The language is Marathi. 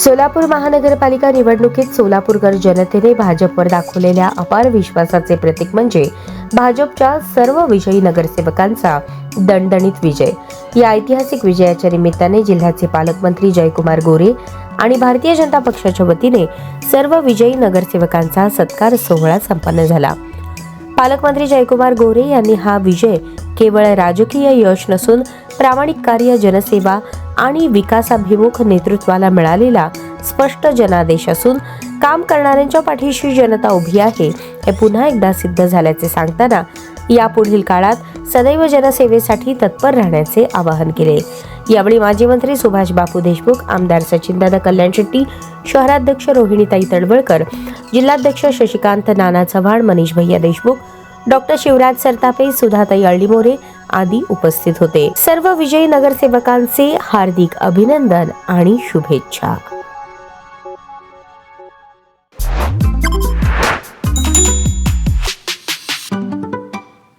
सोलापूर महानगरपालिका निवडणुकीत सोलापूरकर जनतेने भाजपवर दाखवलेल्या अपार विश्वासाचे प्रतीक म्हणजे भाजपच्या सर्व विजयी नगरसेवकांचा दणदणीत विजय। या ऐतिहासिक विजयाच्या निमित्ताने जिल्ह्याचे पालकमंत्री जयकुमार गोरे आणि भारतीय जनता पक्षाच्या वतीने सर्व विजयी नगरसेवकांचा सत्कार सोहळा संपन्न झाला। पालकमंत्री जयकुमार गोरे यांनी हा विजय केवळ राजकीय यश नसून प्रामाणिक कार्य, जनसेवा आणि विकासाभिमुख नेतृत्वाला मिळालेला स्पष्ट जनादेश असून काम करणाऱ्यांच्या पाठीशी जनता उभी आहे हे पुन्हा एकदा सिद्ध झाल्याचे सांगताना यापुढील काळात सदैव जनसेवेसाठी तत्पर राहण्याचे आवाहन केले। यावेळी माजी मंत्री सुभाष बापू देशमुख, आमदार सचिनदादा कल्याण शेट्टी, शहराध्यक्ष रोहिणीताई तडवळकर, जिल्हाध्यक्ष शशिकांत नाना चव्हाण, मनीष भैया देशमुख, डॉक्टर शिवराज सरतापे, सुधाताई अळीमोरे आदी उपस्थित होते। सर्व विजयी नगरसेवकांचे हार्दिक अभिनंदन आणि शुभेच्छा।